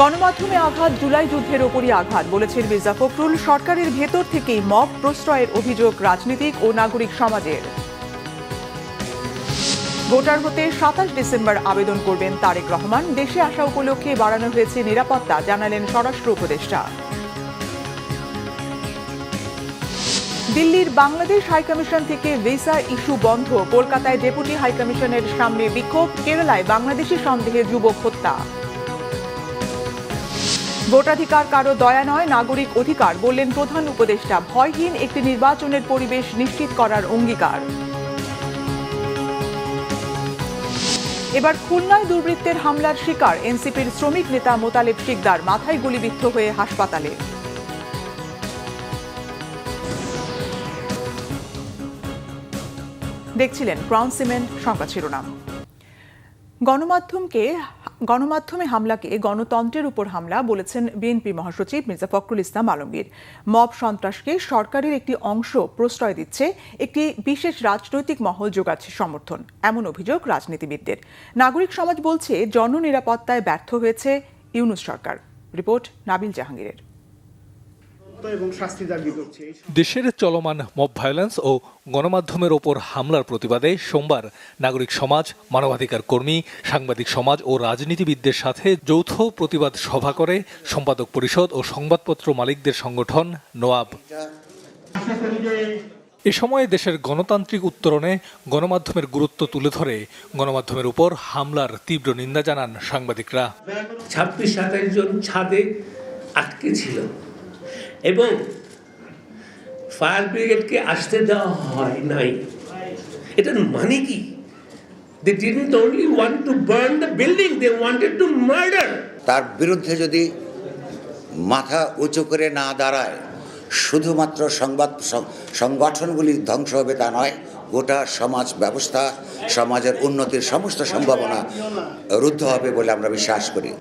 গণমাধ্যমে আঘাত, জুলাই যুদ্ধের ওপরই আঘাত বলেছেন মির্জা ফখরুল। সরকারের ভেতর থেকেই মব প্রশ্রয়ের অভিযোগ রাজনীতিক ও নাগরিক সমাজের। ভোটার হতে ২৭ ডিসেম্বর আবেদন করবেন তারেক রহমান। দেশে আসা উপলক্ষে বাড়ানো হয়েছে নিরাপত্তা, জানালেন স্বরাষ্ট্র উপদেষ্টা। দিল্লির বাংলাদেশ হাইকমিশন থেকে ভিসা ইস্যু বন্ধ। কলকাতায় ডেপুটি হাইকমিশনের সামনে বিক্ষোভ। কেরালায় বাংলাদেশি সন্দেহে যুবক হত্যা। ভোটাধিকার কারো দয়া নয়, নাগরিক অধিকার বললেন প্রধান উপদেষ্টা। ভয়হীন একটি নির্বাচনের পরিবেশ নিশ্চিত করার অঙ্গীকার। এবার খুলনায় দুর্বৃত্তের হামলার শিকার এনসিপির শ্রমিক নেতা মোতালেব শিকদার, মাথায় গুলিবিদ্ধ হয়ে হাসপাতালে। দেখছিলেন ক্রাউন সিমেন্ট সংবাদ শিরোনাম। গণমাধ্যমে হামলাকে গণতন্ত্রের উপর হামলা বলেছেন বিএনপি মহাসচিব মির্জা ফখরুল ইসলাম আলমগীর। মব সন্ত্রাসকে সরকারের একটি অংশ প্রশ্রয় দিচ্ছে, একটি বিশেষ রাজনৈতিক মহল যোগাচ্ছে সমর্থন, এমন অভিযোগ রাজনীতিবিদদের। নাগরিক সমাজ বলছে জননিরাপত্তায় ব্যর্থ হয়েছে ইউনূস সরকার। রিপোর্ট নাবিল জাহাঙ্গীরের। দেশের চলমান মব ভায়োলেন্স ও গণমাধ্যমের ওপর হামলার প্রতিবাদে সোমবার নাগরিক সমাজ, মানবাধিকার কর্মী, সাংবাদিক সমাজ ও রাজনীতিবিদদের সাথে যৌথ প্রতিবাদ সভা করে সম্পাদক পরিষদ ও সংবাদপত্র মালিকদের সংগঠন নোয়াব। এ সময় দেশের গণতান্ত্রিক উত্তরণে গণমাধ্যমের গুরুত্ব তুলে ধরে গণমাধ্যমের উপর হামলার তীব্র নিন্দা জানান সাংবাদিকরা। ২৬-২৭ জন ছাদে আটকে ছিল এবং ফায়ার ব্রিগেডকে আসতে দেওয়া হয় নাই। এটার মানে কি? They didn't only want to burn the building, they wanted to murder. তার বিরুদ্ধে যদি মাথা উঁচু করে না দাঁড়ায়, শুধুমাত্র সংগঠনগুলি ধ্বংস হবে তা নয়, গোটা সমাজ ব্যবস্থা, সমাজের উন্নতির সমস্ত সম্ভাবনা রুদ্ধ হবে বলে আমরা বিশ্বাস করি।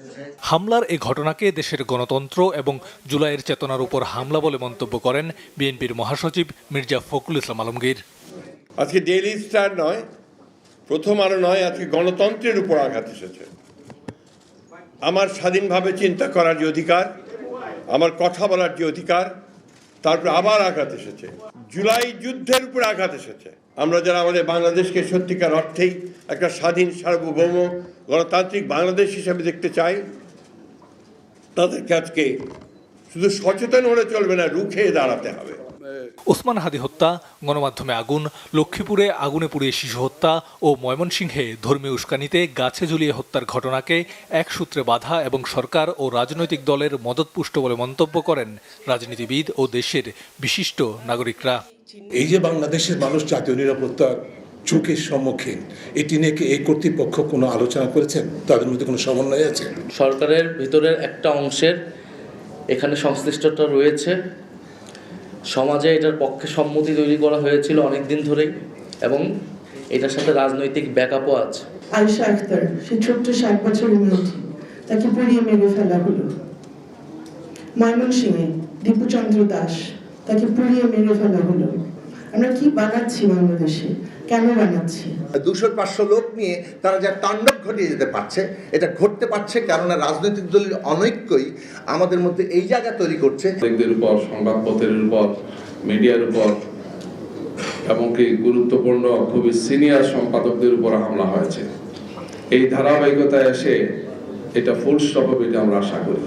হামলার এই ঘটনাকে দেশের গণতন্ত্র এবং জুলাইয়ের চেতনার উপর হামলা বলে মন্তব্য করেন বিএনপির মহাসচিব মির্জা ফখরুল ইসলাম আলমগীর। আজকে ডেইলি স্টার নয়, প্রথম আলো নয়, আজকে গণতন্ত্রের উপর আঘাত এসেছে। আমার স্বাধীনভাবে চিন্তা করার যে অধিকার, আমার কথা বলার যে অধিকার, তারপর আবার আঘাত এসেছে। জুলাই যুদ্ধের উপর আঘাত এসেছে। আমরা যারা আমাদের বাংলাদেশকে সত্যিকার অর্থেই একটা স্বাধীন, সার্বভৌম, গণতান্ত্রিক বাংলাদেশ হিসেবে দেখতে চাই, তাদেরকে আজকে শুধু সচেতন হলে চলবে না, রুখে দাঁড়াতে হবে। ওসমান হাদি হত্যা, গণমাধ্যমে আগুন, লক্ষ্মীপুরে আগুনে পুড়িয়ে শিশু হত্যা ও ময়মনসিংহে ধর্মীয় উস্কানিতে গাছে ঝুলিয়ে হত্যার ঘটনাকে এক সূত্রে বাঁধা এবং সরকার ও রাজনৈতিক দলের মদতপুষ্ট বলে মন্তব্য করেন রাজনীতিবিদ ও দেশের বিশিষ্ট নাগরিকরা। এই যে বাংলাদেশের মানুষ জাতীয় নিরাপত্তার ঝুঁকির সম্মুখীন, এটি নিয়ে কি এই কর্তৃপক্ষ কোনো আলোচনা করেছেন? তাদের মধ্যে কোনো সমন্বয় আছে? সরকারের ভিতরের একটা অংশের এখানে সংশ্লিষ্টতা রয়েছে। সমাজে এটার পক্ষে সম্মতি তৈরি করা হয়েছিল অনেক দিন ধরেই এবং এটার সাথে রাজনৈতিক ব্যাকআপও আছে। আয়েশা আক্তার, সে ছোট্ট 7 বছরের মেয়েটি, তাকে পুড়িয়ে মেরে ফেলা হলো। ময়মনসিংহে দীপুচন্দ্র দাস, তাকে পুড়িয়ে মেরে ফেলা হলো। আমরা কি বানাচ্ছি বাংলাদেশে? কেন বানাচ্ছি? 200-500 লোক নিয়ে তারা যা তাণ্ডব ঘটিয়ে যেতে পারছে, এটা ঘটতে পারছে কেননা রাজনৈতিক দলের অনৈক্যই আমাদের মধ্যে এই জায়গা তৈরি করছে। উপর, সংবাদপত্রের উপর, মিডিয়ার উপর, এমনকি গুরুত্বপূর্ণ খুবই সিনিয়র সম্পাদকদের উপর হামলা হয়েছে। এই ধারাবাহিকতায় এসে এটা ফুল স্টপ হবে, এটা আমরা আশা করি।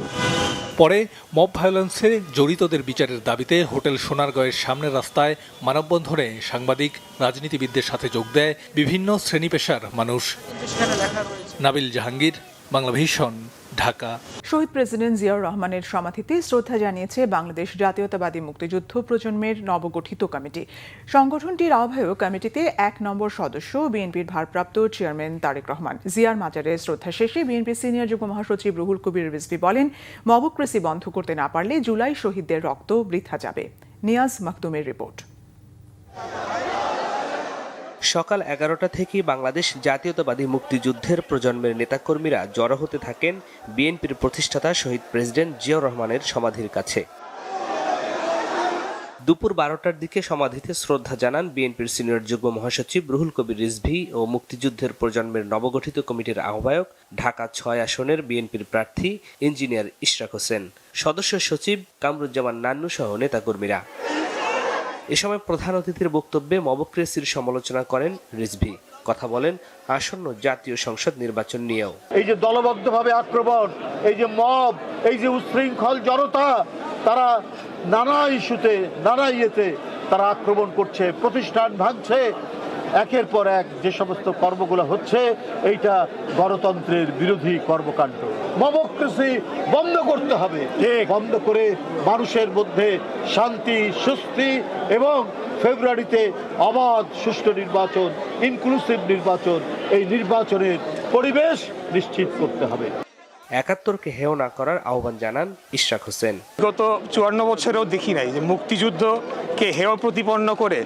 পরে মব ভায়োলেন্সে জড়িতদের বিচারের দাবিতে হোটেল সোনারগাঁয়ের সামনের রাস্তায় মানববন্ধনে সাংবাদিক, রাজনীতিবিদদের সাথে যোগ দেয় বিভিন্ন শ্রেণী পেশার মানুষ। নাবিল জাহাঙ্গীর, বাংলাভিশন, ঢাকা। শহীদ প্রেসিডেন্ট জিয়াউর রহমানের সমাধিতে শ্রদ্ধা জানিয়েছে বাংলাদেশ জাতীয়তাবাদী মুক্তিযুদ্ধ প্রজন্মের নবগঠিত কমিটি। সংগঠনটির আহ্বায়ক কমিটিতে 1 নম্বর সদস্য বিএনপির ভারপ্রাপ্ত চেয়ারম্যান তারেক রহমান। জিয়ার মাজারে শ্রদ্ধা শেষে বিএনপির সিনিয়র যুগ্ম মহাসচিব রুহুল কবির রিজভী বলেন, মবক্রেসি বন্ধ করতে না পারলে জুলাই শহীদদের রক্ত বৃথা যাবে। নিয়াজ মাকদুমের রিপোর্ট। সকাল 11টা থেকে বাংলাদেশ জাতীয়তাবাদী মুক্তিযুদ্ধের প্রজন্মের নেতাকর্মীরা জড়ো হতে থাকেন বিএনপির প্রতিষ্ঠাতা শহীদ প্রেসিডেন্ট জিয়াউর রহমানের সমাধির কাছে। দুপুর 12টার দিকে সমাধিতে শ্রদ্ধা জানান বিএনপির সিনিয়র যুগ্ম মহাসচিব রুহুল কবির রিজভী ও মুক্তিযুদ্ধের প্রজন্মের নবগঠিত কমিটির আহ্বায়ক, ঢাকা 6 আসনের বিএনপির প্রার্থী ইঞ্জিনিয়ার ইশরাক হোসেন, সদস্য সচিব কামরুজ্জামান নান্নু সহ নেতাকর্মীরা। এ সময় প্রধান অতিথির বক্তব্যে মবক্রেসির সমালোচনা করেন রিজভী। কথা বলেন আসন্ন জাতীয় সংসদ নির্বাচন নিয়েও। এই যে দলবদ্ধভাবে আক্রমণ, এই যে মব, এই যে উচ্ছৃঙ্খল জনতা, তারা নানা ইস্যুতে নানা ইয়েতে তারা আক্রমণ করছে, প্রতিষ্ঠান ভাঙছে, একের পর এক যে সমস্ত কর্মগুলো হচ্ছে এইটা গণতন্ত্রের বিরোধী কর্মকাণ্ড। মবক্রেসি বন্ধ করতে হবে, বন্ধ করে মানুষের মধ্যে শান্তি, স্বস্তি এবং ফেব্রুয়ারিতে অবাধ সুষ্ঠু নির্বাচন, ইনক্লুসিভ নির্বাচন, এই নির্বাচনের পরিবেশ নিশ্চিত করতে হবে। ৭১কে হেয় না করার আহ্বান জানান ইশরাক হোসেন। গত 54 বছরেও দেখি নাই যে মুক্তিযুদ্ধকে হেয় প্রতিপন্ন করে,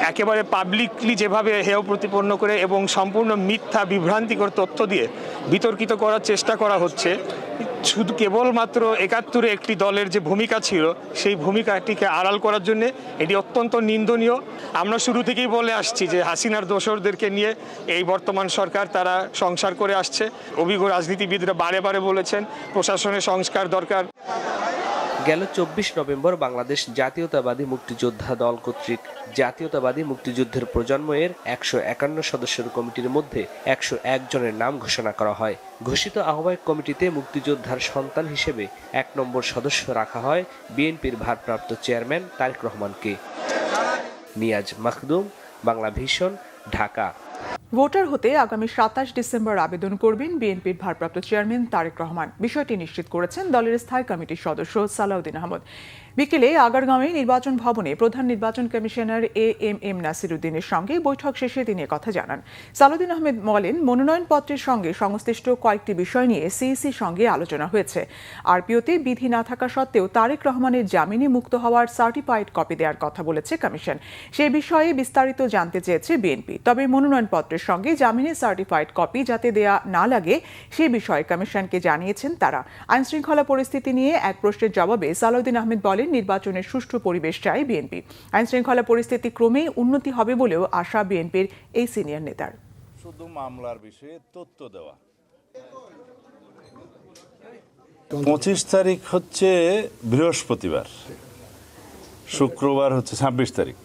একেবারে পাবলিকলি যেভাবে হেয় প্রতিপন্ন করে এবং সম্পূর্ণ মিথ্যা বিভ্রান্তিকর তথ্য দিয়ে বিতর্কিত করার চেষ্টা করা হচ্ছে, শুধু কেবলমাত্র ৭১ একটি দলের যে ভূমিকা ছিল সেই ভূমিকাটিকে আড়াল করার জন্য এটি অত্যন্ত নিন্দনীয়। আমরা শুরু থেকেই বলে আসছি যে হাসিনার দোসরদেরকে নিয়ে এই বর্তমান সরকার তারা সংসার করে আসছে। অভিজ্ঞ রাজনীতিবিদরা বারে বারে বলেছেন প্রশাসনের সংস্কার দরকার। গেল 24 নভেম্বর বাংলাদেশ জাতীয়তাবাদী মুক্তিযোদ্ধা দল কর্তৃক জাতীয়তাবাদী মুক্তিযুদ্ধের প্রজন্মের 151 সদস্যের কমিটির মধ্যে 101 জনের নাম ঘোষণা করা হয়। ঘোষিত আহ্বায়ক কমিটিতে মুক্তিযোদ্ধার সন্তান হিসেবে 1 নম্বর সদস্য রাখা হয় বিএনপির ভারপ্রাপ্ত চেয়ারম্যান তারেক রহমানকে। নিয়াজ মাখদুম, বাংলা ভিশন, ঢাকা। ভোটার হতে আগামী 27 ডিসেম্বর আবেদন করবেন বিএনপির ভারপ্রাপ্ত চেয়ারম্যান তারেক রহমান। বিষয়টি নিশ্চিত করেছেন দলের স্থায়ী কমিটির সদস্য সালাউদ্দিন আহমদ। বিকেলে আগারগাঁওয়ে নির্বাচন ভবনে প্রধান নির্বাচন কমিশনার এএমএম নাসির উদ্দিনের সঙ্গে বৈঠক শেষে তিনি কথা জানান। সালাউদ্দিন আহমেদ বলেন, মনোনয়নপত্রের সঙ্গে সংশ্লিষ্ট কয়েকটি বিষয় নিয়ে সিইসির সঙ্গে আলোচনা হয়েছে। আরপিওতে বিধি না থাকা সত্ত্বেও তারেক রহমানের জামিনে মুক্ত হওয়ার সার্টিফাইড কপি দেওয়ার কথা বলেছে কমিশন। সে বিষয়ে বিস্তারিত জানতে চেয়েছে বিএনপি। তবে মনোনয়নপত্রের সঙ্গে জামিনের সার্টিফাইড কপি যাতে দেয়া না লাগে সে বিষয়ে কমিশনকে জানিয়েছেন তারা। আইনশৃঙ্খলা পরিস্থিতি নিয়ে এক প্রশ্নের জবাবে সালাউদ্দিন আহমেদ বলেন, নির্বাচনের সুষ্ঠু পরিবেশ চাই বিএনপি। আইনশৃঙ্খলা পরিস্থিতি ক্রমেই উন্নতি হবে বলেও আশা বিএনপির এই সিনিয়র নেতার। শুধু মামলার বিষয়ে তথ্য দেওয়া। 25 তারিখ হচ্ছে বৃহস্পতিবার, শুক্রবার হচ্ছে 26 তারিখ,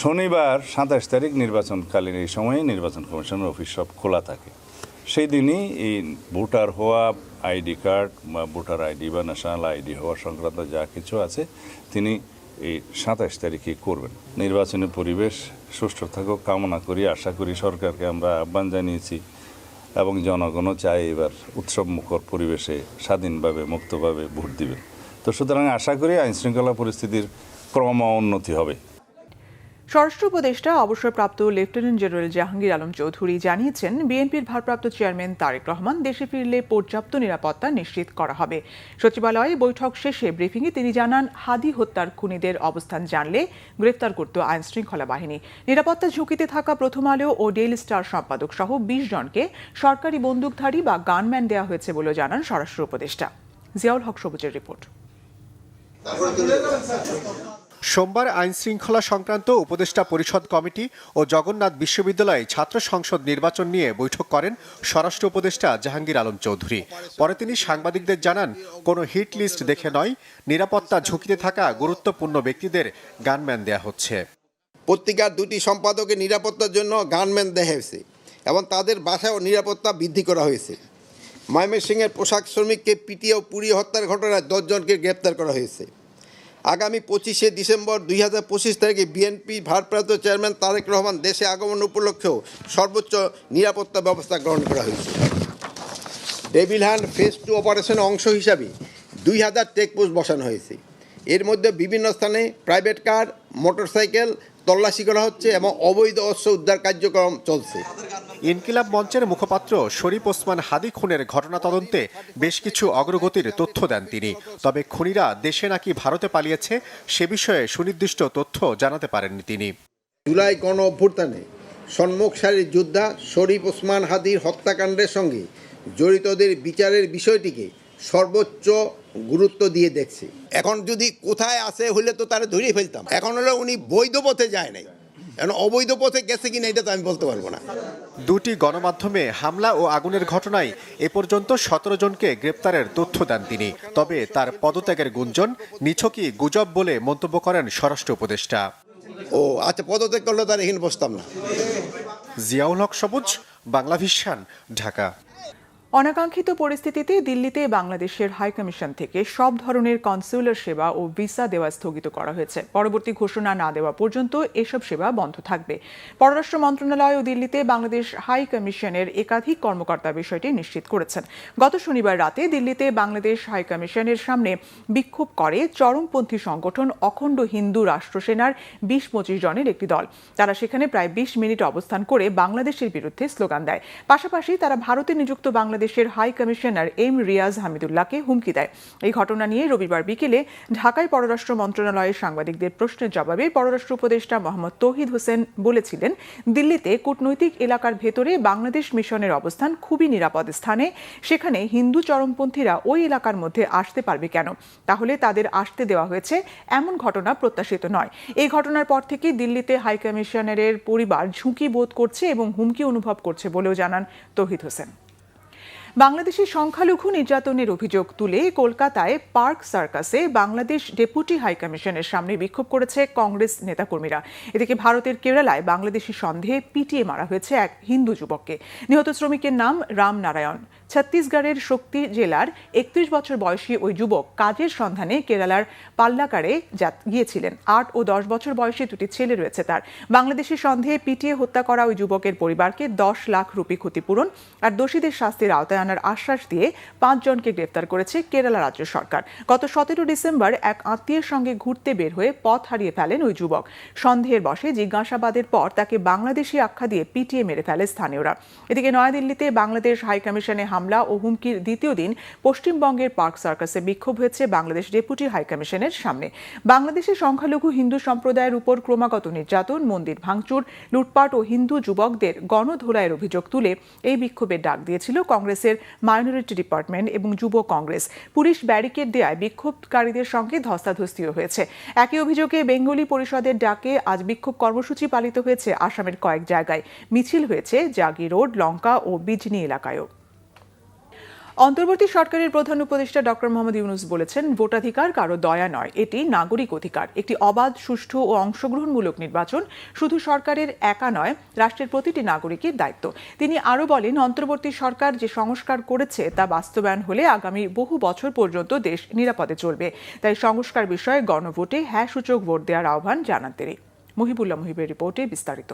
শনিবার 27 তারিখ নির্বাচনকালীন এই সময়ে নির্বাচন কমিশনের অফিস সব খোলা থাকে। সেই দিনই এই ভোটার হওয়া, আইডি কার্ড বা ভোটার আইডি বা ন্যাশনাল আইডি হওয়া সংক্রান্ত যা কিছু আছে তিনি এই 27 তারিখে করবেন। নির্বাচনী পরিবেশ সুষ্ঠু থাকুক কামনা করি। আশা করি সরকারকে আমরা আহ্বান জানিয়েছি এবং জনগণও চায় এবার উৎসবমুখর পরিবেশে স্বাধীনভাবে মুক্তভাবে ভোট দিবেন। তো সুতরাং আশা করি আইনশৃঙ্খলা পরিস্থিতির ক্রম উন্নতি হবে। স্বরাষ্ট্র উপদেষ্টা অবসরপ্রাপ্ত লেফটেন্যান্ট জেনারেল জাহাঙ্গীর আলম চৌধুরী জানিয়েছেন, বিএনপির ভারপ্রাপ্ত চেয়ারম্যান তারেক রহমান দেশে ফিরলে পর্যাপ্ত নিরাপত্তা নিশ্চিত করা হবে। সচিবালয়ে বৈঠক শেষে ব্রিফিংয়ে তিনি জানান, হাদি হত্যার খুনিদের অবস্থান জানলে গ্রেফতার করত আইনশৃঙ্খলা বাহিনী। নিরাপত্তা ঝুঁকিতে থাকা প্রথম আলো ও ডেইলি স্টার সম্পাদক সহ 20 জনকে সরকারি বন্দুকধারী বা গানম্যান দেওয়া হয়েছে বলে জানান স্বরাষ্ট্র উপদেষ্টা। জিয়াউল হক সবুজের রিপোর্ট। সোমবার আইনশৃঙ্খলা সংক্রান্ত উপদেষ্টা পরিষদ কমিটি ও জগন্নাথ বিশ্ববিদ্যালয়ে ছাত্র সংসদ নির্বাচন নিয়ে বৈঠক করেন স্বরাষ্ট্র উপদেষ্টা জাহাঙ্গীর আলম চৌধুরী। পরে তিনি সাংবাদিকদের জানান, কোনো হিট লিস্ট দেখে নয়, নিরাপত্তা ঝুঁকিতে থাকা গুরুত্বপূর্ণ ব্যক্তিদের গানম্যান দেয়া হচ্ছে। পত্রিকার 2টি সম্পাদকের নিরাপত্তার জন্য গানম্যান দেওয়া হয়েছে এবং তাদের বাসায়ও নিরাপত্তা বৃদ্ধি করা হয়েছে। ময়মনসিংহের পোশাক শ্রমিককে পিটিয়ে ও পুড়িয়ে হত্যার ঘটনায় 10 জনকে গ্রেপ্তার করা হয়েছে। আগামী 25শে ডিসেম্বর 2025 তারিখে বিএনপি ভারপ্রাপ্ত চেয়ারম্যান তারেক রহমান দেশে আগমন উপলক্ষেও সর্বোচ্চ নিরাপত্তা ব্যবস্থা গ্রহণ করা হয়েছে। ডেভিল হ্যান্ড ফেজ 2 অপারেশনের অংশ হিসাবে 2000 চেকপোস্ট বসানো হয়েছে। এর মধ্যে বিভিন্ন স্থানে প্রাইভেট কার, মোটরসাইকেল তল্লাশি করা হচ্ছে এবং অবৈধ অস্ত্র উদ্ধার কার্যক্রম চলছে। ইনকিলাব মঞ্চের মুখপাত্র শরীফ ওসমান হাদি খুনের ঘটনা তদন্তে বেশ কিছু অগ্রগতির তথ্য দেন তিনি। তবে খুনিরা দেশে নাকি ভারতে পালিয়েছে সে বিষয়ে সুনির্দিষ্ট তথ্য জানাতে পারেননি তিনি। জুলাই গণ অভ্যুত্থানে সম্মুখ সারির যোদ্ধা শরীফ ওসমান হাদির হত্যাকাণ্ডের সঙ্গে জড়িতদের বিচারের বিষয়টিকে সর্বোচ্চ গুরুত্ব দিয়ে দেখছে। এখন যদি কোথায় আছে হলে তো তারা ধরিয়ে ফেলতাম। এখন হলো উনি বৈধ পথে যায় নাই, এখন অবৈধ পথে গেছে কিনা এটা তো আমি বলতে পারবো না। দুটি গণমাধ্যমে হামলা ও আগুনের ঘটনায় এ পর্যন্ত 17 জনকে গ্রেপ্তারের তথ্য দেন তিনি। তবে তার পদত্যাগের গুঞ্জন নিছকই গুজব বলে মন্তব্য করেন স্বরাষ্ট্র উপদেষ্টা। ও আচ্ছা, পদত্যাগ করলে তার এখানে বসতাম না। জিয়াউল হক সবুজ, বাংলা ভিশন, ঢাকা। অনাকাঙ্ক্ষিত পরিস্থিতিতে দিল্লিতে বাংলাদেশের হাইকমিশন থেকে সব ধরনের কনসুলার সেবা ও ভিসা দেওয়া স্থগিত করা হয়েছে। পরবর্তী ঘোষণা না দেওয়া পর্যন্ত এসব সেবা বন্ধ থাকবে। পররাষ্ট্র মন্ত্রণালয় ও দিল্লিতে বাংলাদেশ হাই কমিশনের একাধিক কর্মকর্তা বিষয়টি নিশ্চিত করেছেন। গত শনিবার রাতে দিল্লিতে বাংলাদেশ হাই কমিশনের সামনে বিক্ষোভ করে চরমপন্থী সংগঠন অখণ্ড হিন্দু রাষ্ট্র সেনার 20-25 জনের একটি দল। তারা সেখানে প্রায় 20 মিনিট অবস্থান করে বাংলাদেশের বিরুদ্ধে স্লোগান দেয়। পাশাপাশি তারা ভারতে নিযুক্ত বাংলাদেশের হাই কমিশনার এম রিয়াজ হামিদুল্লাহকে হুমকি দেয়। এই ঘটনা নিয়ে রবিবার বিকেলে ঢাকায় পররাষ্ট্র মন্ত্রণালয়ের সাংবাদিকদের প্রশ্নের জবাবে পররাষ্ট্র উপদেষ্টা মোহাম্মদ তৌহিদ হোসেন বলেছিলেন, দিল্লিতে কূটনৈতিক এলাকার ভেতরে বাংলাদেশ মিশনের অবস্থান খুবই নিরাপদ স্থানে। সেখানে হিন্দু চরমপন্থীরা ওই এলাকার মধ্যে আসতে পারবে কেন? তাহলে তাদের আসতে দেওয়া হয়েছে, এমন ঘটনা প্রত্যাশিত নয়। এই ঘটনার পর থেকে দিল্লিতে হাই কমিশনারের পরিবার ঝুঁকি বোধ করছে এবং হুমকি অনুভব করছে বলেও জানান তৌহিদ হোসেন। বাংলাদেশি সংখ্যালঘু নির্যাতনের অভিযোগ তুলে কলকাতায় পার্ক সার্কাসে বাংলাদেশ ডেপুটি হাইকমিশনের সামনে বিক্ষোভ করেছে কংগ্রেস নেতাকর্মীরা। এদিকে ভারতের কেরালায় বাংলাদেশি সন্দেহে পিটিয়ে মারা হয়েছে এক হিন্দু যুবককে। নিহত শ্রমিকের নাম রাম নারায়ণ। ছত্তিশগড়ের শক্তি জেলার 31 বছর বয়সী ওই যুবক কাজের সন্ধানে কেরালার পাল্লাকারে গিয়েছিলেন। 8 ও 10 বছর বয়সী দুটি ছেলে রয়েছে তার। বাংলাদেশি সন্দেহে পিটিয়ে হত্যা করা ওই যুবকের পরিবারকে 10 লাখ রুপি ক্ষতিপূরণ আর দোষীদের শাস্তির আওতায় আনার আশ্বাস দিয়ে 5 জনকে গ্রেফতার করেছে কেরালা রাজ্য সরকার। গত 17 ডিসেম্বর এক আত্মীয়ের সঙ্গে ঘুরতে বের হয়ে পথ হারিয়ে ফেলেন ওই যুবক। সন্দেহের বশে জিজ্ঞাসাবাদের পর তাকে বাংলাদেশি আখ্যা দিয়ে পিটিয়ে মেরে ফেলে স্থানীয়রা। এদিকে নয়াদিল্লিতে বাংলাদেশ হাইকমিশনে হামলা ও হুমকির দ্বিতীয় দিন পশ্চিমবঙ্গের পার্ক সার্কাসে বিক্ষোভ হয়েছে বাংলাদেশ ডেপুটি হাইকমিশনের সামনে। বাংলাদেশের সংখ্যালঘু হিন্দু সম্প্রদায়ের উপর ক্রমাগত নির্যাতন, মন্দির ভাঙচুর, লুটপাট ও হিন্দু যুবকদের গণধোলাইয়ের অভিযোগ তুলে এই বিক্ষোভের ডাক দিয়েছিল কংগ্রেসের মাইনরিটি ডিপার্টমেন্ট এবং যুব কংগ্রেস। পুলিশ ব্যারিকেড দেয়ায় বিক্ষোভকারীদের সঙ্গে ধস্তাধস্তিও হয়েছে। একই অভিযোগে বেঙ্গলি পরিষদের ডাকে আজ বিক্ষোভ কর্মসূচি পালিত হয়েছে আসামের কয়েক জায়গায়। মিছিল হয়েছে জাগি রোড, লঙ্কা ও বিজনি এলাকায়ও। অন্তর্বর্তী সরকারের প্রধান উপদেষ্টা ডক্টর মোহাম্মদ ইউনূস বলেছেন, ভোটাধিকার কারো দয়া নয়, এটি নাগরিক অধিকার। একটি অবাধ, সুষ্ঠু ও অংশগ্রহণমূলক নির্বাচন শুধু সরকারের একা নয়, রাষ্ট্রের প্রতিটি নাগরিকের দায়িত্ব। তিনি আরও বলেন, অন্তর্বর্তী সরকার যে সংস্কার করেছে তা বাস্তবায়ন হলে আগামী বহু বছর পর্যন্ত দেশ নিরাপদে চলবে। তাই সংস্কার বিষয়ে গণভোটে হ্যাঁ সূচক ভোট দেওয়ার আহ্বান জানান তিনি। মহিবুল্লাহ মুহিবের রিপোর্টে বিস্তারিত।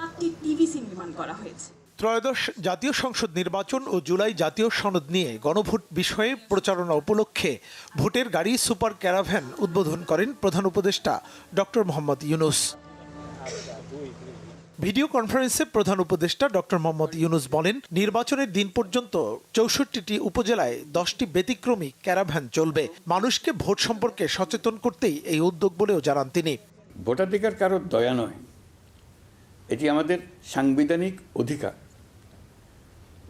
7টি টিভিসি নির্মাণ করা হয়েছে। ত্রয়োদশ জাতীয় সংসদ নির্বাচন ও জুলাই জাতীয় সনদ নিয়ে গণভোট বিষয়ে প্রচারণা উপলক্ষে ভোটের গাড়ি সুপার ক্যারাভ্যান উদ্বোধন করেন প্রধান উপদেষ্টা ডক্টর মোহাম্মদ ইউনূস। ভিডিও কনফারেন্সে প্রধান উপদেষ্টা ডক্টর মোহাম্মদ ইউনূস বলেন, নির্বাচনের দিন পর্যন্ত 64টি উপজেলায় 10টি ব্যতিক্রমী ক্যারাভ্যান চলবে। মানুষকে ভোট সম্পর্কে সচেতন করতেই এই উদ্যোগ বলেও জানান তিনি। ভোটাধিকার কারো দয়া নয়, এটি আমাদের সাংবিধানিক অধিকার।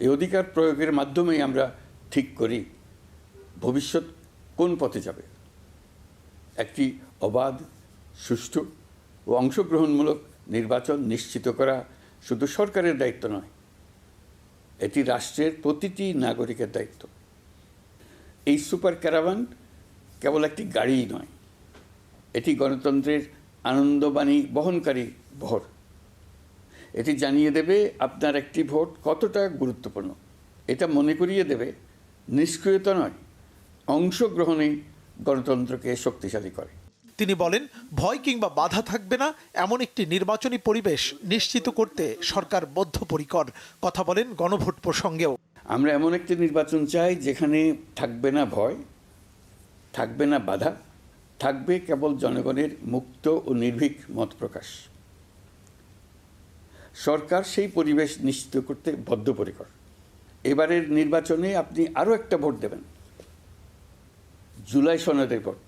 এই অধিকার প্রয়োগের মাধ্যমেই আমরা ঠিক করি ভবিষ্যৎ কোন পথে যাবে। একটি অবাধ, সুষ্ঠু ও অংশগ্রহণমূলক নির্বাচন নিশ্চিত করা শুধু সরকারের দায়িত্ব নয়, এটি রাষ্ট্রের প্রতিটি নাগরিকের দায়িত্ব। এই সুপার ক্যারাভান কেবল একটি গাড়িই নয়, এটি গণতন্ত্রের আনন্দবাণী বহনকারী ভোট। এটি জানিয়ে দেবে আপনার একটি ভোট কতটা গুরুত্বপূর্ণ। এটা মনে করিয়ে দেবে নিষ্ক্রিয়তা নয়, অংশগ্রহণই গণতন্ত্রকে শক্তিশালী করে। তিনি বলেন, ভয় কিংবা বাধা থাকবে না এমন একটি নির্বাচনী পরিবেশ নিশ্চিত করতে সরকার বদ্ধপরিকর। কথা বলেন গণভোট প্রসঙ্গেও। আমরা এমন একটি নির্বাচন চাই যেখানে থাকবে না ভয়, থাকবে না বাধা, থাকবে কেবল জনগণের মুক্ত ও নির্ভীক মত প্রকাশ। সরকার সেই পরিবেশ নিশ্চিত করতে বদ্ধপরিকর। এবারের নির্বাচনে আপনি আরও একটা ভোট দেবেন, জুলাই সনদের ভোট।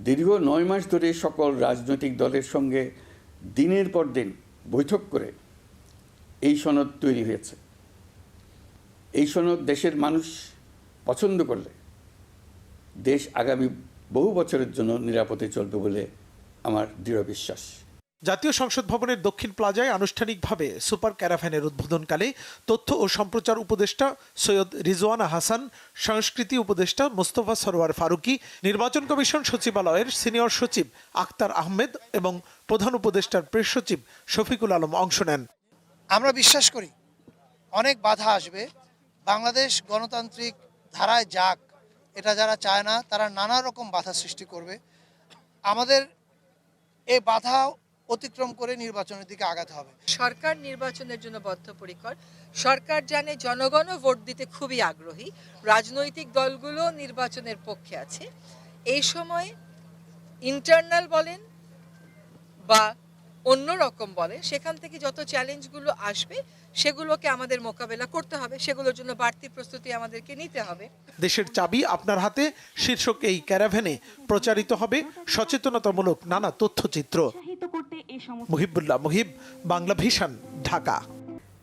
দীর্ঘ 9 মাস ধরে সকল রাজনৈতিক দলের সঙ্গে দিনের পর দিন বৈঠক করে এই সনদ তৈরি হয়েছে। এই সনদ দেশের মানুষ পছন্দ করলে দেশ আগামী বহু বছরের জন্য নিরাপদে চলবে বলে আমার দৃঢ় বিশ্বাস। জাতীয় সংসদ ভবনের দক্ষিণ প্লাজায় আনুষ্ঠানিকভাবে সুপার ক্যারাভ্যানের উদ্বোধনকালে তথ্য ও সম্প্রচার উপদেষ্টা সৈয়দ রিজওয়ানা হাসান, সংস্কৃতি উপদেষ্টা মোস্তফা সরোয়ার ফারুকী, নির্বাচন কমিশন সচিবালয়ের সিনিয়র সচিব আক্তার আহমেদ এবং প্রধান উপদেষ্টার প্রেস সচিব শফিকুল আলম অংশ নেন। আমরা বিশ্বাস করি অনেক বাধা আসবে, বাংলাদেশ গণতান্ত্রিক ধারায় যাক এটা যারা চায় না তারা নানা রকম বাধা সৃষ্টি করবে। আমাদের এই বাধা অতিক্রম করে নির্বাচনের দিকে আগাতে হবে। সরকার নির্বাচনের জন্য বদ্ধপরিকর। সরকার জানে জনগণও ভোট দিতে খুবই আগ্রহী, রাজনৈতিক দলগুলো নির্বাচনের পক্ষে আছে। এই সময় ইন্টারনাল বলেন বা অন্য রকম বলেন, সেখান থেকে যত চ্যালেঞ্জগুলো আসবে সেগুলোকে আমাদের মোকাবেলা করতে হবে, সেগুলোর জন্য বাড়তি প্রস্তুতি আমাদেরকে নিতে হবে। দেশের চাবি আপনার হাতে শীর্ষক এই ক্যারাভ্যানে প্রচারিত হবে সচেতনতামূলক নানা তথ্যচিত্র। মুহিবুল্লাহ মুহিব, বাংলা ভিশন, ঢাকা।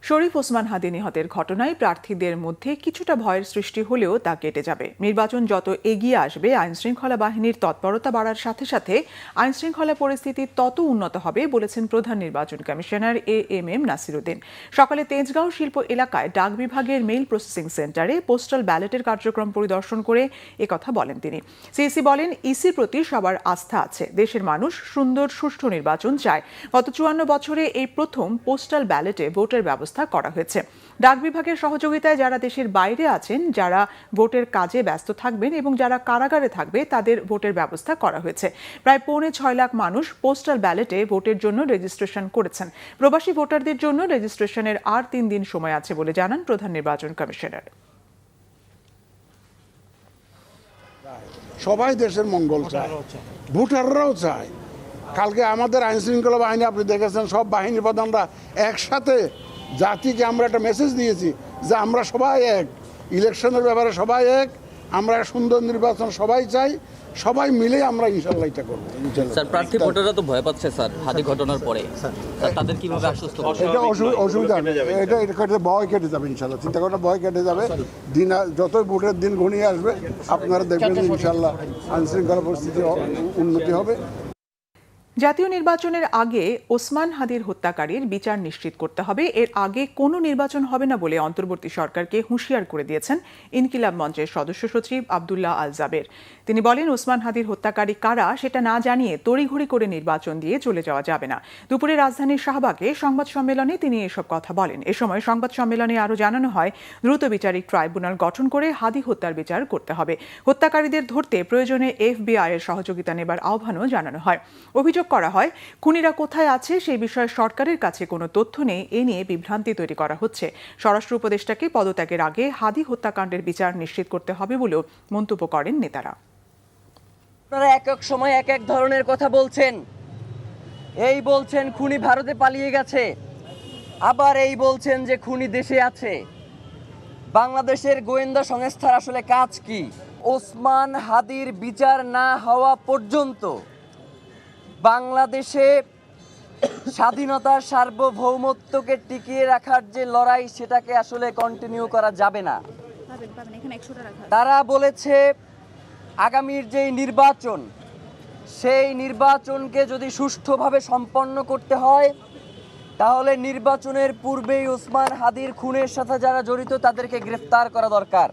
শরীফ ওসমান হাদি নিহতের ঘটনায় প্রার্থীদের মধ্যে কিছুটা ভয়ের সৃষ্টি হলেও তা কেটে যাবে। নির্বাচন যত এগিয়ে আসবে আইনশৃঙ্খলা বাহিনীর তৎপরতা বাড়ার সাথে সাথে আইনশৃঙ্খলা পরিস্থিতি তত উন্নত হবে বলেছেন প্রধান নির্বাচন কমিশনার AMM নাসিরউদ্দিন। সকালে তেজগাঁও শিল্প এলাকায় ডাক বিভাগের মেইল প্রসেসিং সেন্টারে পোস্টাল ব্যালটের কার্যক্রম পরিদর্শন করে একথা বলেন তিনি। সিইসি বলেন, ইসির প্রতি সবার আস্থা আছে। দেশের মানুষ সুন্দর সুষ্ঠু নির্বাচন চায়। গত 54 বছরে এই প্রথম পোস্টাল ব্যালটে ভোটের ব্যবস্থা করা হয়েছে। ডাক বিভাগের সহযোগিতায় যারা দেশের বাইরে আছেন, যারা ভোটের কাজে ব্যস্ত থাকবেন এবং যারা কারাগারে থাকবে তাদের ভোটের ব্যবস্থা করা হয়েছে। প্রায় 6.25 লাখ মানুষ পোস্টাল ব্যালটে ভোটের জন্য রেজিস্ট্রেশন করেছেন। প্রবাসী ভোটারদের জন্য রেজিস্ট্রেশনের আর 3 দিন সময় আছে বলে জানান প্রধান নির্বাচন কমিশনার। সবাই দেশের মঙ্গল চায়, ভোটাররাও চায়। কালকে আমাদের আইন শৃঙ্খলা বাহিনী আপনি দেখেছেন, সব বাহিনী প্রধানরা একসাথে জাতিকে আমরা একটা মেসেজ দিয়েছি যে আমরা সবাই এক, ইলেকশনের ব্যাপারে সবাই এক, আমরা সুন্দর নির্বাচন সবাই চাই, সবাই মিলে আমরা ইনশাআল্লাহ এটা করব। স্যার, প্রার্থী ভোটাররা তো ভয় পাচ্ছে স্যার হাদি ঘটনার পরে, স্যার তাদের কিভাবে আশ্বস্ত করবেন? এটা অসুবিধা নেই, এটা ভয় কেটে যাবে ইনশাআল্লাহ, চিন্তা করেন, ভয় কেটে যাবে। দিন যতই ভোটের দিন ঘনিয়ে আসবে আপনারা দেখবেন ইনশাআল্লাহ আইন শৃঙ্খলা পরিস্থিতি উন্নতি হবে। জাতীয় নির্বাচনের আগে ওসমান হাদির হত্যাকারীর বিচার নিশ্চিত করতে হবে। এর আগে কোনো নির্বাচন হবে না বলে অন্তর্বর্তী সরকারকে হুঁশিয়ার করে দিয়েছেন ইনকিলাব মঞ্চের সদস্য সচিব আব্দুল্লাহ আল জাবের। তিনি বলেন, ওসমান হাদির হত্যাকারী কারা সেটা না জানিয়ে তড়িঘড়ি করে নির্বাচন দিয়ে চলে যাওয়া যাবে না। দুপুরে রাজধানীর শাহবাগে সংবাদ সম্মেলনে তিনি এসব কথা বলেন। এ সময় সংবাদ সম্মেলনে আরও জানানো হয়, দ্রুত বিচারিক ট্রাইব্যুনাল গঠন করে হাদি হত্যার বিচার করতে হবে। হত্যাকারীদের ধরতে প্রয়োজনে FBI এর সহযোগিতা নেবার আহ্বানও জানানো হয়। অভিযোগ করা হয়, খুনিরা কোথায় আছে সেই বিষয়ে সরকারের কাছে কোনো তথ্য নেই। এ নিয়ে বিভ্রান্তি তৈরি করা হচ্ছে। স্বরাষ্ট্র উপদেষ্টাকে পদত্যাগের আগে হাদি হত্যাকাণ্ডের বিচার নিশ্চিত করতে হবে বলেও মন্তব্য করেন নেতারা। আপনারা এক এক সময় এক এক ধরনের কথা বলছেন। এই বলছেন খুনি ভারতে পালিয়ে গেছে, আবার এই বলছেন যে খুনি দেশে আছে। বাংলাদেশের গোয়েন্দা সংস্থার আসলে কাজ কি? ওসমান হাদির বিচার না হওয়া পর্যন্ত বাংলাদেশে স্বাধীনতার সার্বভৌমত্বকে টিকিয়ে রাখার যে লড়াই, সেটাকে আসলে কন্টিনিউ করা যাবে না। তারা বলেছে আগামীর যেই নির্বাচন, সেই নির্বাচনকে যদি সুষ্ঠুভাবে সম্পন্ন করতে হয় তাহলে নির্বাচনের পূর্বেই ওসমান হাদির খুনের সাথে যারা জড়িত তাদেরকে গ্রেফতার করা দরকার।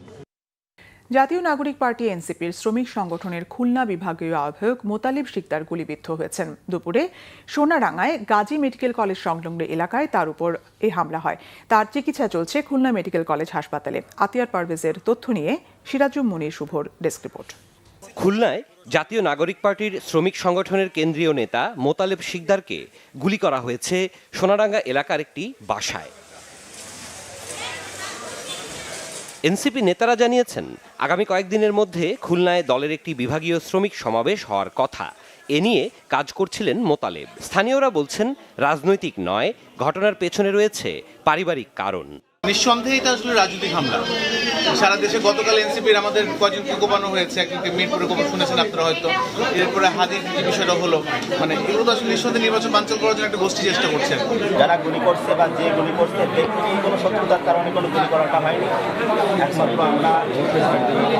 জাতীয় নাগরিক পার্টি এনসিপির শ্রমিক সংগঠনের খুলনা বিভাগীয় আহ্বায়ক মোতালিব শিকদার গুলিবিদ্ধ হয়েছেন। দুপুরে সোনারাঙ্গায় গাজী মেডিকেল কলেজ সংলগ্ন এলাকায় তার উপর এই হামলা হয়। তার চিকিৎসা চলছে খুলনা মেডিকেল কলেজ হাসপাতালে। আতিয়ার পারভেজের তথ্য নিয়ে সিরাজুম মনির শুভর ডেস্ক রিপোর্ট। খুলনায় জাতীয় নাগরিক পার্টির শ্রমিক সংগঠনের কেন্দ্রীয় নেতা মোতালেব শিকদারকে গুলি করা হয়েছে সোনারাঙ্গা এলাকার একটি বাসায়। এনসিপি নেতারা জানিয়েছেন, আগামী কয়েকদিনের মধ্যে খুলনায় দলের একটি বিভাগীয় শ্রমিক সমাবেশ হওয়ার কথা। এ নিয়ে কাজ করছিলেন মোতালেব। স্থানীয়রা বলছেন, রাজনৈতিক নয়, ঘটনার পেছনে রয়েছে পারিবারিক কারণ। নিঃসন্দেহে এটা আসলে রাজনৈতিক হামলা। সারা দেশে গতকাল এনসিপির আমাদের কয়েকজনকে কোপানো হয়েছে, একজনকে মিরপুরে কোপানো শুনেছেন আপনারা হয়তো। এরপরে হাদির যে বিষয়টা হলো, মানে এগুলো তো আসলে নিঃসন্দেহে নির্বাচন বানচাল করার জন্য একটা গোষ্ঠী চেষ্টা করছে। যারা গুলি করছে বা যে গুলি করছে কোনো শত্রুতার কারণে কোনো গুলি করাটা হয়নি। একমাত্র আমরা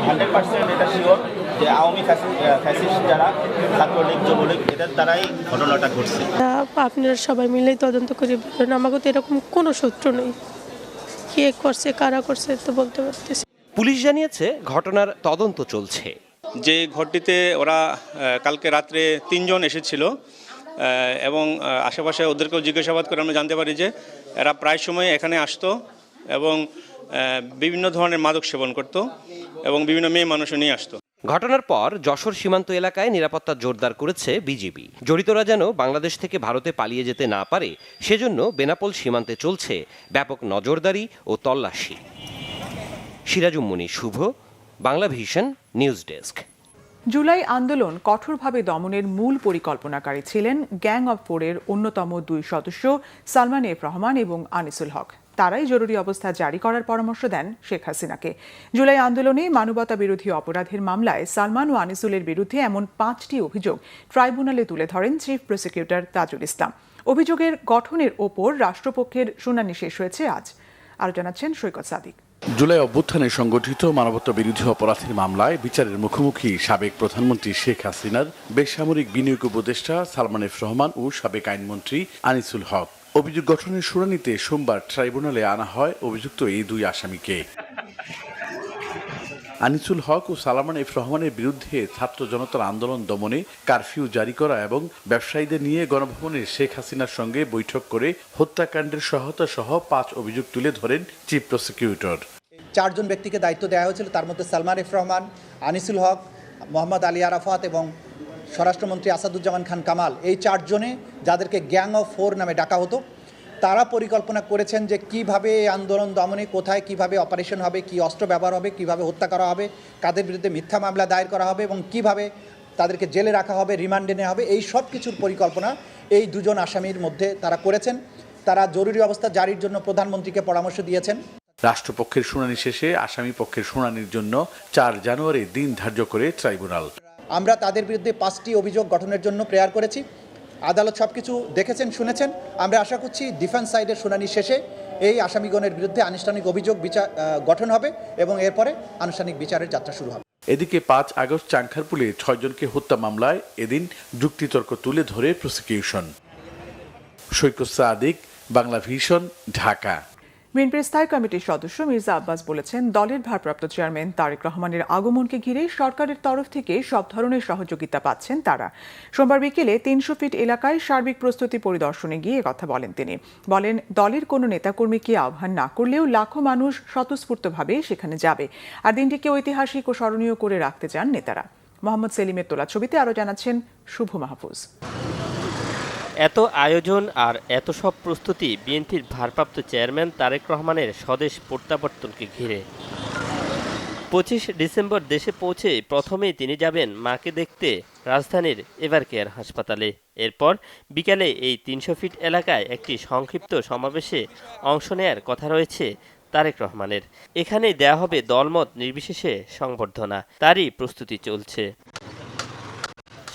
100% এটা শিওর যে আওয়ামী ফ্যাসিস্ট যারা ছাত্রলীগ যুবলীগ এদের দ্বারাই ঘটনাটা ঘটছে। আপনারা সবাই মিলেই তদন্ত করে বলবেন, আমাকে তো এরকম কোনো শত্রু নেই, কে করছে কারা করছে তো বলতে পারতেছি। পুলিশ জানিয়েছে ঘটনার তদন্ত চলছে। যে ঘরটিতে ওরা কালকে রাত্রে 3 জন এসেছিল এবং আশেপাশে ওদেরকেও জিজ্ঞাসাবাদ করে আমরা জানতে পারি যে এরা প্রায় সময় এখানে আসতো এবং বিভিন্ন ধরনের মাদক সেবন করত এবং বিভিন্ন মেয়ে মানুষও নিয়ে আসতো। ঘটনার পর যশোর সীমান্ত এলাকায় নিরাপত্তা জোরদার করেছে বিজিবি। জড়িতরা যেন বাংলাদেশ থেকে ভারতে পালিয়ে যেতে না পারে সেজন্য বেনাপোল সীমান্তে চলছে ব্যাপক নজরদারি ও তল্লাশি। Sirajum Shuvo, Bangla vision news desk. জুলাই আন্দোলন কঠোরভাবে দমনের মূল পরিকল্পনাকারী ছিলেন গ্যাং অফ ফোরের অন্যতম 2 সদস্য সালমান এফ রহমান এবং আনিসুল হক। তারাই জরুরি অবস্থা জারি করার পরামর্শ দেন শেখ হাসিনাকে। জুলাই আন্দোলনে মানবতা বিরোধী অপরাধের মামলায় সালমান ও আনিসুলের বিরুদ্ধে এমন 5টি অভিযোগ ট্রাইব্যুনালে তুলে ধরেন চিফ প্রসিকিউটর তাজুল ইসলাম। অভিযোগের গঠনের ওপর রাষ্ট্রপক্ষের শুনানি শেষ হয়েছে আজ। আরও জানাচ্ছেন সৈকত সাদিক। জুলাই অভ্যুত্থানে সংগঠিত মানবতা বিরোধী অপরাধের মামলায় বিচারের মুখোমুখি সাবেক প্রধানমন্ত্রী শেখ হাসিনার বেসামরিক বিনিয়োগ উপদেষ্টা সালমান এফ রহমান ও সাবেক আইনমন্ত্রী আনিসুল হক। অভিযোগ গঠনের শুনানিতে সোমবার ট্রাইব্যুনালে আনা হয় অভিযুক্ত এই 2 আসামিকে। আনিসুল হক ও সালমান এফ রহমানের বিরুদ্ধে ছাত্র জনতার আন্দোলন দমনে কারফিউ জারি করা এবং ব্যবসায়ীদের নিয়ে গণভবনে শেখ হাসিনার সঙ্গে বৈঠক করে হত্যাকাণ্ডের সহায়তা সহ 5 অভিযোগ তুলে ধরেন চিফ প্রসিকিউটর। 4 জন ব্যক্তিকে দায়িত্ব দেওয়া হয়েছিল, তার মধ্যে সালমান এফ রহমান, আনিসুল হক, মোহাম্মদ আলী আরাফাত এবং স্বরাষ্ট্রমন্ত্রী আসাদুজ্জামান খান কামাল। এই 4 জনে যাদেরকে গ্যাং অফ 4 নামে ডাকা হতো, তারা পরিকল্পনা করেছেন যে কিভাবে এই আন্দোলন দমনে কোথায় কিভাবে অপারেশন হবে, কি অস্ত্র ব্যবহার হবে, কিভাবে হত্যা করা হবে, কাদের বিরুদ্ধে মিথ্যা মামলা দায়ের করা হবে এবং কিভাবে তাদেরকে জেলে রাখা হবে, রিমান্ডে নেওয়া হবে। এই সব কিছুর পরিকল্পনা এই 2 জন আসামির মধ্যে তারা করেছেন। তারা জরুরি অবস্থা জারির জন্য প্রধানমন্ত্রীকে পরামর্শ দিয়েছেন। রাষ্ট্রপক্ষের শুনানি শেষে আসামি পক্ষের শুনানির জন্য 4 জানুয়ারি দিন ধার্য করে ট্রাইব্যুনাল। আমরা তাদের বিরুদ্ধে 5টি অভিযোগ গঠনের জন্য প্রেয়ার করেছি। আদালত সবকিছু দেখেছেন, শুনেছেন। আমরা আশা করছি ডিফেন্স সাইডের শুনানি শেষে এই আসামিগণের বিরুদ্ধে আনুষ্ঠানিক অভিযোগ গঠন হবে এবং এরপরে আনুষ্ঠানিক বিচারের যাত্রা শুরু হবে। এদিকে 5 আগস্ট চাংখারপুলে 6 জনকে হত্যা মামলায় এদিন যুক্তিতর্ক তুলে ধরে প্রসিকিউশন। সৈকত সাদিক, বাংলা ভিশন, ঢাকা। বিএনপির স্থায়ী কমিটির সদস্য মির্জা আব্বাস বলেছেন, দলের ভারপ্রাপ্ত চেয়ারম্যান তারেক রহমানের আগমনকে ঘিরে সরকারের তরফ থেকে সব ধরনের সহযোগিতা পাচ্ছেন তারা। সোমবার বিকেলে 300 ফিট এলাকায় সার্বিক প্রস্তুতি পরিদর্শনে গিয়ে কথা বলেন তিনি। বলেন, দলের কোনো নেতাকর্মীকে আহ্বান না করলেও লাখো মানুষ স্বতঃস্ফূর্তভাবে সেখানে যাবে, আর দিনটিকে ঐতিহাসিক ও স্মরণীয় করে রাখতে চান নেতারা। মোহাম্মদ সেলিমের তোলা ছবিতে আরও জানাচ্ছেন শুভ মাহফুজ। এত আয়োজন আর এত সব প্রস্তুতি বিএনপির ভারপ্রাপ্ত চেয়ারম্যান তারেক রহমানের স্বদেশ প্রত্যাবর্তনকে ঘিরে। 25 ডিসেম্বর দেশে পৌঁছে প্রথমেই তিনি যাবেন মাকে দেখতে রাজধানীর এভারকেয়ার হাসপাতালে। এরপর বিকালে এই 300 ফিট এলাকায় একটি সংক্ষিপ্ত সমাবেশে অংশ নেয়ার কথা রয়েছে তারেক রহমানের। এখানেই দেয়া হবে দলমত নির্বিশেষে সংবর্ধনা, তারই প্রস্তুতি চলছে।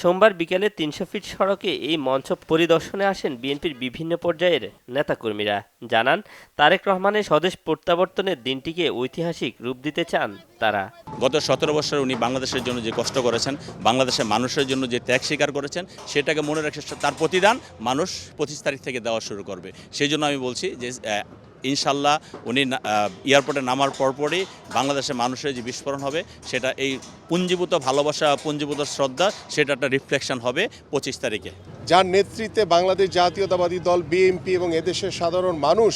সোমবার বিকেলে 300 ফিট সড়কে এই মঞ্চ পরিদর্শনে আসেন বিএনপির বিভিন্ন পর্যায়ের নেতাকর্মীরা। জানান, তারেক রহমানের স্বদেশ প্রত্যাবর্তনের দিনটিকে ঐতিহাসিক রূপ দিতে চান তারা। গত 17 বছর উনি বাংলাদেশের জন্য যে কষ্ট করেছেন, বাংলাদেশের মানুষের জন্য যে ত্যাগ স্বীকার করেছেন, সেটাকে মনে রেখে তার প্রতিদান মানুষ 25 তারিখ থেকে দেওয়া শুরু করবে। সেই জন্য আমি বলছি যে ইনশাল্লাহ উনি এয়ারপোর্টে নামার পরপরই বাংলাদেশের মানুষের যে বিস্ফোরণ হবে, সেটা এই পুঞ্জীভূত ভালোবাসা, পুঞ্জীভূত শ্রদ্ধা, সেটা একটা রিফ্লেকশন হবে 25 তারিখে। যার নেতৃত্বে বাংলাদেশ জাতীয়তাবাদী দল বিএনপি এবং এদেশের সাধারণ মানুষ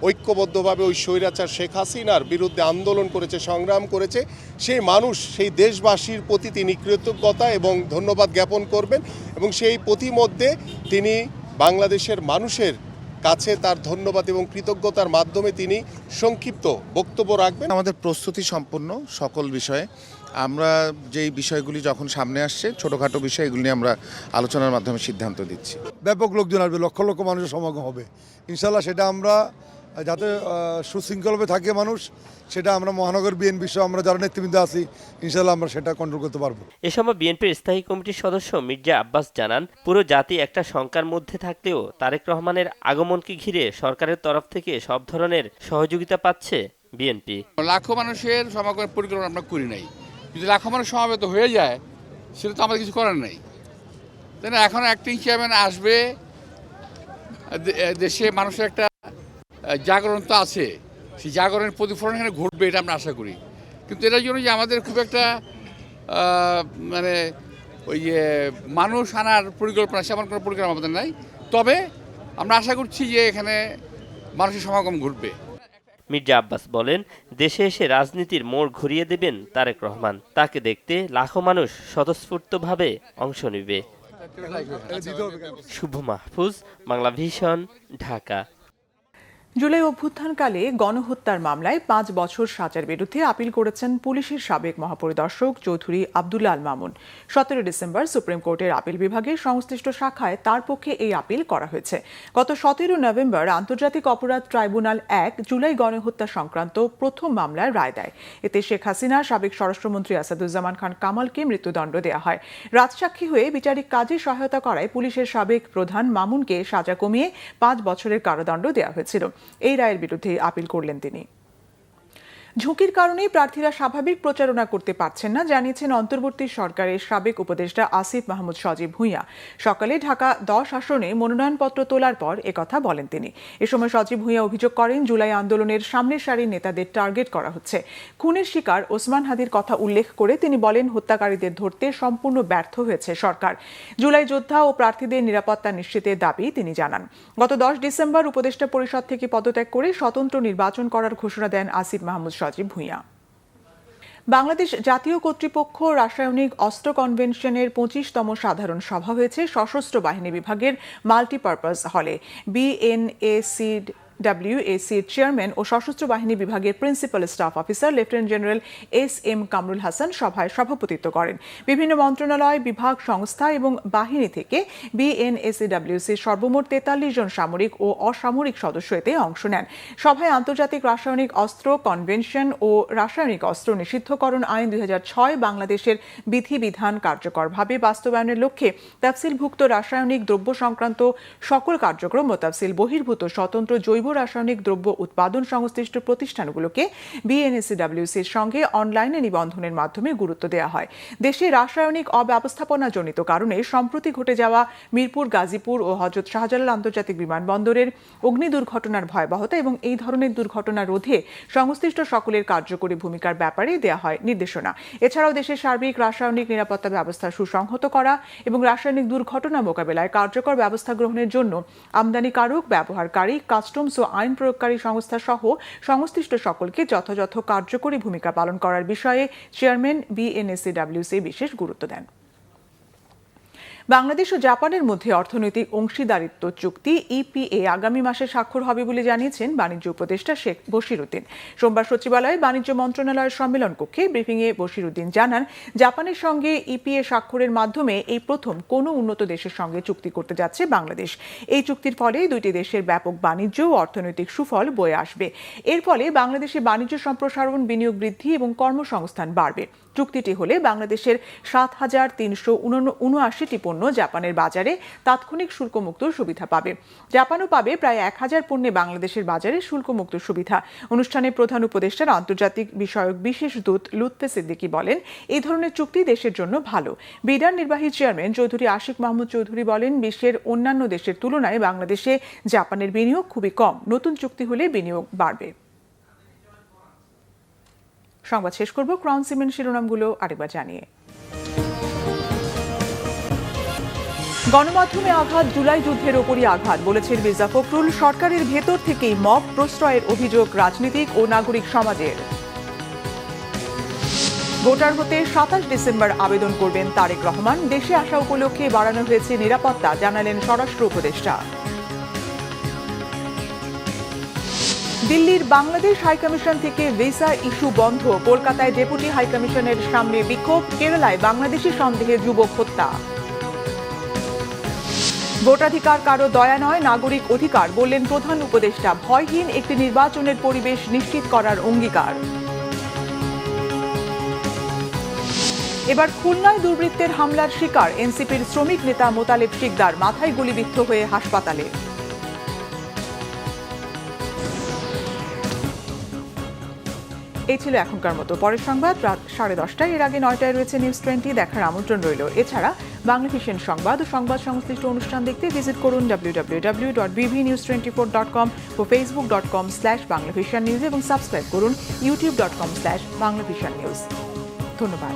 ঐক্যবদ্ধভাবে ওই স্বৈরাচার শেখ হাসিনার বিরুদ্ধে আন্দোলন করেছে, সংগ্রাম করেছে, সেই মানুষ, সেই দেশবাসীর প্রতি তিনি কৃতজ্ঞতা এবং ধন্যবাদ জ্ঞাপন করবেন এবং সেই প্রতিমধ্যে তিনি বাংলাদেশের মানুষের কাছে তার ধন্যবাদ এবং কৃতজ্ঞতার মাধ্যমে তিনি সংক্ষিপ্ত বক্তব্য রাখবেন। আমাদের প্রস্তুতি সম্পন্ন সকল বিষয়ে। আমরা যেই বিষয়গুলি যখন সামনে আসছে, ছোটোখাটো বিষয়, এগুলি নিয়ে আমরা আলোচনার মাধ্যমে সিদ্ধান্ত দিচ্ছি। ব্যাপক লোকজন আসবে, লক্ষ লক্ষ মানুষের সমাগম হবে ইনশাল্লাহ। সেটা আমরা যাতে সুশৃঙ্খলভাবে থাকে মানুষ, সেটা আমরা মহানগর বিএনপি সহ আমরা যারা নেতৃবৃন্দ আছি ইনশাল্লাহ আমরা সেটা কন্ট্রোল করতে পারবো। এ সময় বিএনপির স্থায়ী কমিটির সদস্য মির্জা আব্বাস জানান, পুরো জাতি একটা শঙ্কার মধ্যে থাকলেও তারেক রহমানের আগমনকে ঘিরে সরকারের তরফ থেকে সব ধরনের সহযোগিতা পাচ্ছে বিএনপি। লাখো মানুষের সমাগমের পরিকল্পনা আমরা করি নাই, যদি লাখো মানুষ সমাবেত হয়ে যায় সেটা তো আমাদের কিছু করার নেই, তাই না? এখন অ্যাক্টিং চেয়ারম্যান আসবে, দেশে মানুষের একটা জাগরণ তো আছে, সেই জাগরণের প্রতিফলন এখানে ঘটবে এটা আমরা আশা করি। কিন্তু এটার জন্য যে আমাদের খুব একটা মানে ওই যে মানুষ আনার পরিকল্পনা, সেমন কোনো পরিকল্পনা আমাদের নাই। তবে আমরা আশা করছি যে এখানে মানুষের সমাগম ঘটবে। মির্জা আব্বাস বলেন, দেশে এসে রাজনীতির মোড় ঘুরিয়ে দেবেন তারেক রহমান। তাকে দেখতে লাখো মানুষ স্বতঃস্ফূর্তভাবে অংশ নেবে। শুভ মাহফুজ, বাংলা ভিশন, ঢাকা। জুলাই অভ্যুত্থানকালে গণহত্যার মামলায় 5 বছর সাজার বিরুদ্ধে আপিল করেছেন পুলিশের সাবেক মহাপরিদর্শক চৌধুরী আব্দুল্লাহ আল মামুন। 17 ডিসেম্বর সুপ্রিম কোর্টের আপিল বিভাগের সংশ্লিষ্ট শাখায় তার পক্ষে এই আপিল করা হয়েছে। গত 17 নভেম্বর আন্তর্জাতিক অপরাধ ট্রাইব্যুনাল 1 জুলাই গণহত্যা সংক্রান্ত প্রথম মামলার রায় দেয়। এতে শেখ হাসিনা, সাবেক স্বরাষ্ট্রমন্ত্রী আসাদুজ্জামান খান কামালকে মৃত্যুদণ্ড দেওয়া হয়। রাজসাক্ষী হয়ে বিচারিক কাজে সহায়তা করায় পুলিশের সাবেক প্রধান মামুনকে সাজা কমিয়ে 5 বছরের কারাদণ্ড দেওয়া হয়েছিল। এই রায়ের বিরুদ্ধে আপিল করলেন তিনি। ঝুঁকির কারণেই প্রার্থীরা স্বাভাবিক প্রচারণা করতে পারছেন না জানিয়েছেন অন্তর্বর্তী সরকারের সাবেক উপদেষ্টা আসিফ মাহমুদ সজীব ভুঁইয়া। সকালে ঢাকা 10 আসনে মনোনয়নপত্র তোলার পর একথা বলেন তিনি। এ সময় সজীব ভুঁইয়া অভিযোগ করেন, জুলাই আন্দোলনের সামনের সারির নেতাদের টার্গেট করা হচ্ছে। খুনের শিকার ওসমান হাদির কথা উল্লেখ করে তিনি বলেন, হত্যাকারীদের ধরতে সম্পূর্ণ ব্যর্থ হয়েছে সরকার। জুলাই যোদ্ধা ও প্রার্থীদের নিরাপত্তা নিশ্চিতের দাবি তিনি জানান। গত 10 ডিসেম্বর উপদেষ্টা পরিষদ থেকে পদত্যাগ করে স্বতন্ত্র নির্বাচন করার ঘোষণা দেন আসিফ মাহমুদ সজীব ভুঁইয়া। বাংলাদেশ জাতীয় কর্তৃপক্ষ রাসায়নিক অস্ত্র কনভেনশনের 25তম সাধারণ সভা হয়েছে সশস্ত্র বাহিনী বিভাগের মাল্টিপারপাস হলে। বিএনএসিডব্লিউএসির চেয়ারম্যান ও সশস্ত্র বাহিনী বিভাগের principal staff officer lieutenant general SM. Kamrul Hasan সভায় সভাপতিত্ব করেন। বিভিন্ন মন্ত্রণালয়, বিভাগ, সংস্থা এবং বাহিনী থেকে বিএনএসিডব্লিউসির সর্বমোট 43 জন সামরিক ও অসামরিক সদস্য এতে অংশ নেন। সভায় আন্তর্জাতিক রাসায়নিক অস্ত্র কনভেনশন ও রাসায়নিক অস্ত্র নিষিদ্ধকরণ আইন 2006 বাংলাদেশের বিধিবিধান কার্যকরভাবে বাস্তবায়নের লক্ষ্যে তাফসিলভুক্ত রাসায়নিক দ্রব্য সংক্রান্ত সকল কার্যক্রম ও তাফসিল বহির্ভূত স্বতন্ত্র জৈব রাসায়নিক দ্রব্য উৎপাদন সংশ্লিষ্ট প্রতিষ্ঠানগুলোকে বিএনএসিডব্লিউসির সঙ্গে অনলাইনে নিবন্ধনের মাধ্যমে গুরুত্ব দেওয়া হয়। দেশে রাসায়নিক অব্যবস্থাপনাজনিত কারণে সম্প্রতি ঘটে যাওয়া মিরপুর, গাজীপুর ও হযরত শাহজালাল আন্তর্জাতিক বিমানবন্দরের অগ্নি দুর্ঘটনার ভয়াবহতা এবং এই ধরনের দুর্ঘটনা রোধে সংশ্লিষ্ট সকলের কার্যকরী ভূমিকার ব্যাপারে দেওয়া হয় নির্দেশনা। এছাড়াও দেশের সার্বিক রাসায়নিক নিরাপত্তা ব্যবস্থা সুসংহত করা এবং রাসায়নিক দুর্ঘটনা মোকাবেলায় কার্যকর ব্যবস্থা গ্রহণের জন্য আমদানিকারক, ব্যবহারকারী, কাস্টমস ও আইন প্রয়োগকারী সংস্থা সহ সংশ্লিষ্ট সকলকে যথাযথ কার্যকরী ভূমিকা পালন করার বিষয়ে চেয়ারম্যান বিএনএসিডব্লিউসি বিশেষ গুরুত্ব দেন। বাংলাদেশ ও জাপানের মধ্যে অর্থনৈতিক অংশীদারিত্ব চুক্তি ইপিএ আগামী মাসে স্বাক্ষর হবে বলে জানিয়েছেন বাণিজ্য উপদেষ্টা শেখ বশিরউদ্দিন। সোমবার সচিবালয়ে বাণিজ্য মন্ত্রণালয়ের সম্মেলন কক্ষে ব্রিফিংয়ে বশিরউদ্দিন জানান, জাপানের সঙ্গে ইপিএ স্বাক্ষরের মাধ্যমে এই প্রথম কোনো উন্নত দেশের সঙ্গে চুক্তি করতে যাচ্ছে বাংলাদেশ। এই চুক্তির ফলে দুইটি দেশের ব্যাপক বাণিজ্য ও অর্থনৈতিক সুফল বয়ে আসবে। এর ফলে বাংলাদেশে বাণিজ্য সম্প্রসারণ, বিনিয়োগ বৃদ্ধি এবং কর্মসংস্থান বাড়বে। চুক্তিটি হলে বাংলাদেশের 7,379টি পণ্য জাপানের বাজারে তাৎক্ষণিক শুল্কমুক্ত সুবিধা পাবে। জাপানও পাবে প্রায় 1000 পণ্যে বাংলাদেশের বাজারে শুল্কমুক্ত সুবিধা। অনুষ্ঠানে প্রধান উপদেষ্টার আন্তর্জাতিক বিষয়ক বিশেষ দূত লুৎফে সিদ্দিকী বলেন, এই ধরনের চুক্তি দেশের জন্য ভালো। বিডার নির্বাহী চেয়ারম্যান চৌধুরী আশিক মাহমুদ চৌধুরী বলেন, বিশ্বের অন্যান্য দেশের তুলনায় বাংলাদেশে জাপানের বিনিয়োগ খুবই কম। নতুন চুক্তি হলে বিনিয়োগ বাড়বে। সংবাদ শেষ করব ক্রাউন সিমেন্ট শিরোনামগুলো আরেকবার জানিয়ে। গণমাধ্যমে আঘাত, জুলাই যুদ্ধের ওপরই আঘাত বলেছেন মির্জা ফখরুল। সরকারের ভেতর থেকেই মব প্রশ্রয়ের অভিযোগ রাজনীতিক ও নাগরিক সমাজের। ভোটার হতে 27 ডিসেম্বর আবেদন করবেন তারেক রহমান। দেশে আসা উপলক্ষে বাড়ানো হয়েছে নিরাপত্তা, জানালেন স্বরাষ্ট্র উপদেষ্টা। দিল্লির বাংলাদেশ হাইকমিশন থেকে ভিসা ইস্যু বন্ধ। কলকাতায় ডেপুটি হাইকমিশনের সামনে বিক্ষোভ। কেরালায় বাংলাদেশি সন্দেহে যুবক হত্যা। ভোটাধিকার কারো দয়া নয়, নাগরিক অধিকার বললেন প্রধান উপদেষ্টা। ভয়হীন একটি নির্বাচনের পরিবেশ নিশ্চিত করার অঙ্গীকার। এবার খুলনায় দুর্বৃত্তের হামলার শিকার এনসিপির শ্রমিক নেতা মোতালেব শিকদার, মাথায় গুলিবিদ্ধ হয়ে হাসপাতালে। এই ছিল এখনকার মতো। পরের সংবাদ রাত 10:30। এর আগে 9টায় রয়েছে নিউজ 20 দেখার আমন্ত্রণ রইল। এছাড়া বাংলা ভিশন সংবাদ ও সংবাদ সংশ্লিষ্ট অনুষ্ঠান দেখতে ভিজিট করুন www.bbnews24.com ও facebook.com/banglavisionnews এবং সাবস্ক্রাইব করুন youtube.com/banglavisionnews। ধন্যবাদ।